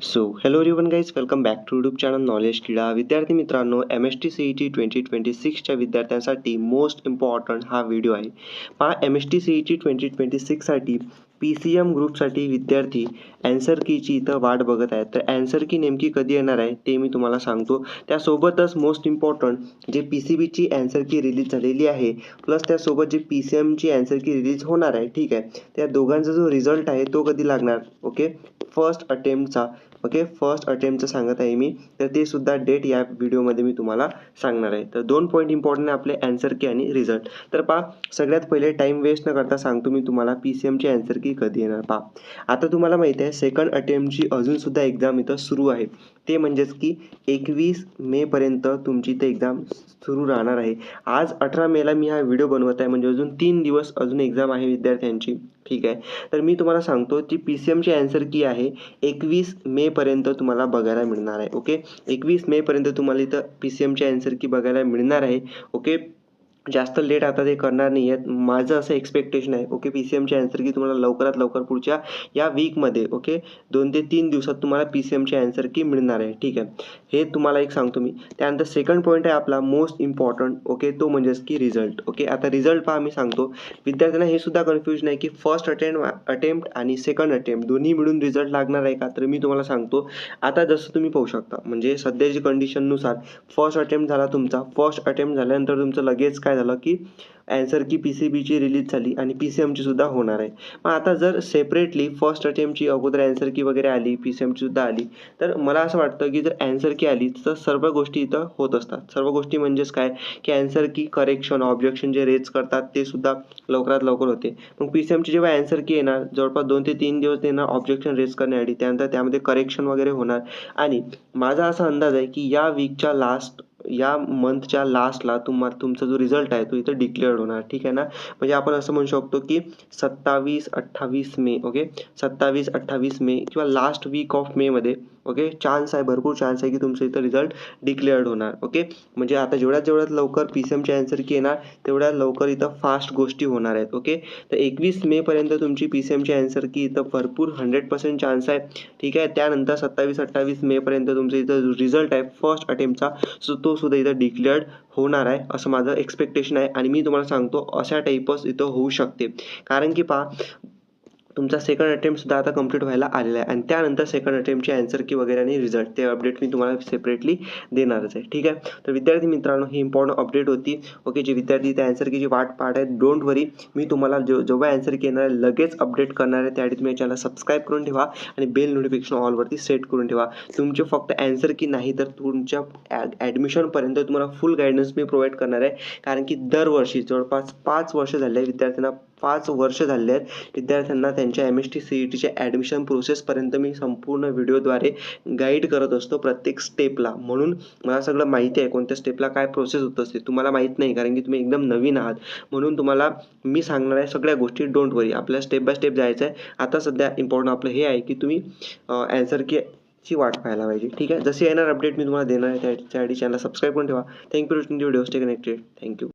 So hello everyone guys, welcome back to YouTube channel knowledge Krida. विद्यार्थी मित्रांनो, MST-CET 2026च्या विद्यार्थ्यांसाठी most important हा video आहे. पहा, MST-CET 2026साठी PCM ग्रुपसाठी विद्यार्थी ॲन्सर कीची इथं वाट बघत आहेत. तर ॲन्सर की नेमकी कधी येणार आहे ते मी तुम्हाला सांगतो. त्यासोबतच मोस्ट इम्पॉर्टंट जे PCBची ॲन्सर की रिलीज झालेली आहे, प्लस त्यासोबत जे PCMची ॲन्सर की रिलीज होणार आहे, ठीक आहे, त्या दोघांचा जो रिझल्ट आहे तो कधी लागणार, ओके, फर्स्ट अटेम्प्टचा, ओके, फर्स्ट अटेम्प्टचं सांगत आहे मी. तर ते सुद्धा डेट या व्हिडिओमध्ये मी तुम्हाला सांगणार आहे. तर 2 पॉईंट इम्पॉर्टंट आहे आपले, ॲन्सर की आणि रिझल्ट. तर पहा, सगळ्यात पहिले टाईम वेस्ट न करता सांगतो मी तुम्हाला PCMची ॲन्सर की कधी येणार. पहा, आता तुम्हाला माहिती आहे सेकंड अटेम्प्टची अजूनसुद्धा एक्झाम इथं सुरू आहे. ते म्हणजेच की 21 मेपर्यंत तुमची इथं एक्झाम सुरू राहणार आहे. आज 18 मेला मी हा व्हिडिओ बनवत आहे, म्हणजे अजून 3 दिवस अजून एक्झाम आहे विद्यार्थ्यांची, ठीक आहे. तर मी तुम्हाला सांगतो ती PCMची ॲन्सर की आहे 21 मेपर्यंत तुम्हाला बघायला मिळणार आहे. ओके, 21 मेपर्यंत तुम्हाला इथं PCMची ॲन्सर की बघायला मिळणार आहे. ओके, जास्त लेट आता ते करणार नाही आहेत, माझं असं एक्सपेक्टेशन आहे. ओके, PCMची ॲन्सर की तुम्हाला लवकरात लवकर पुढच्या या वीकमध्ये, ओके, 2 ते 3 दिवसात तुम्हाला PCMची ॲन्सर की मिळणार आहे, ठीक आहे. हे तुम्हाला एक सांगतो मी. त्यानंतर सेकंड पॉईंट आहे आपला मोस्ट इम्पॉर्टंट, ओके, तो म्हणजेच की रिझल्ट. ओके, आता रिझल्ट पहा, मी सांगतो विद्यार्थ्यांना हे सुद्धा कन्फ्युजन आहे की फर्स्ट अटेम्प्ट आणि सेकंड अटेम्प्ट दोन्ही मिळून रिझल्ट लागणार आहे का. तर मी तुम्हाला सांगतो, आता जसं तुम्ही पाहू शकता, म्हणजे सध्याची कंडिशननुसार फर्स्ट अटेम्प्ट झाला तुमचा, फर्स्ट अटेम्प्ट झाल्यानंतर तुमचं लगेच काय झालं की ॲन्सर की PCBची रिलीज झाली आणि PCMची सुद्धा होणार आहे. मग आता जर सेपरेटली फर्स्ट अटेम्प्टची अगोदर ॲन्सर की वगैरे आली, PCMची सुद्धा आली, तर मला असं वाटतं की जर ॲन्सर की आली तर सर्व गोष्टी इथं होत असतात. सर्व गोष्टी म्हणजेच काय की ॲन्सर की करेक्शन, ऑब्जेक्शन जे रेज करतात ते सुद्धा लवकरात लवकर होते. मग PCMची जेव्हा ॲन्सर की येणार, जवळपास 2 ते 3 दिवस येणार ऑब्जेक्शन रेज करण्यासाठी, त्यानंतर त्यामध्ये करेक्शन वगैरे होणार. आणि माझा असा अंदाज आहे की या वीकच्या या मंथच्या लास्टला तुमचा जो रिझल्ट आहे तो इथं डिक्लेअर्ड होणार, ठीक आहे ना. म्हणजे आपण असं म्हणू शकतो की 27-28 मे, ओके, 27-28 मे किंवा लास्ट वीक ऑफ मेमध्ये, ओके, चान्स आहे, भरपूर चान्स आहे की तुमचं इथं रिझल्ट डिक्लेअर्ड होणार. ओके, म्हणजे आता जेवढ्यात लवकर PCMची ॲन्सर की येणार तेवढ्या लवकर इथं फास्ट गोष्टी होणार आहेत. ओके, तर 21 मेपर्यंत तुमची PCMची ॲन्सर की इथं भरपूर 100% चान्स आहे, ठीक आहे. त्यानंतर 27-28 मेपर्यंत तुमचं इथं रिझल्ट आहे फर्स्ट अटेम्प्टचा, सो तो सुद्धा इथं डिक्लेअर्ड होणार आहे असं माझं एक्सपेक्टेशन आहे. आणि मी तुम्हाला सांगतो अशा टाईपच इथं होऊ शकते, कारण की पहा, तुमचा सेकंड अटेम्प्टसुद्धा आता कंप्लीट व्हायला आलेला आहे आणि त्यानंतर सेकंड अटेम्प्टची ॲन्सर की वगैरे आणि रिझल्ट ते अपडेट मी तुम्हाला सेपरेटली देणारच आहे, ठीक आहे. तर विद्यार्थी मित्रांनो, ही इम्पॉर्टंट अपडेट होती. ओके, जे विद्यार्थी त्या ॲन्सर कीची वाट पाहत आहेत, डोंट वरी, मी तुम्हाला जेव्हा ॲन्सर की येणार आहे लगेच अपडेट करणार आहे. त्याआधी तुम्ही चॅनल सबस्क्राईब करून ठेवा आणि बेल नोटिफिकेशन ऑलवरती सेट करून ठेवा. तुमचे फक्त ॲन्सर की नाही तर तुमच्या ॲडमिशनपर्यंत तुम्हाला फुल गायडन्स मी प्रोव्हाइड करणार आहे, कारण की दरवर्षी जवळपास 5 वर्ष झाले आहे विद्यार्थ्यांना, 5 वर्ष झाले आहेत विद्यार्थ्यांना त्यांच्या MST-CETच्या ॲडमिशन प्रोसेसपर्यंत मी संपूर्ण व्हिडिओद्वारे गाईड करत असतो प्रत्येक स्टेपला. म्हणून मला सगळं माहिती आहे कोणत्या स्टेपला काय प्रोसेस होत असते. तुम्हाला माहीत नाही, कारण की तुम्ही एकदम नवीन आहात, म्हणून तुम्हाला मी सांगणार आहे सगळ्या गोष्टी. डोंट वरी, आपल्याला स्टेप बाय स्टेप जायचं आहे. आता सध्या इम्पॉर्टंट आपलं हे आहे की तुम्ही ॲन्सर ची वाट पाहायला पाहिजे, ठीक आहे. जसे येणार अपडेट मी तुम्हाला देणार आहे, त्यासाठी चॅनल सबस्क्राईब करून ठेवा. Thank you for watching the video. Stay connected. Thank you.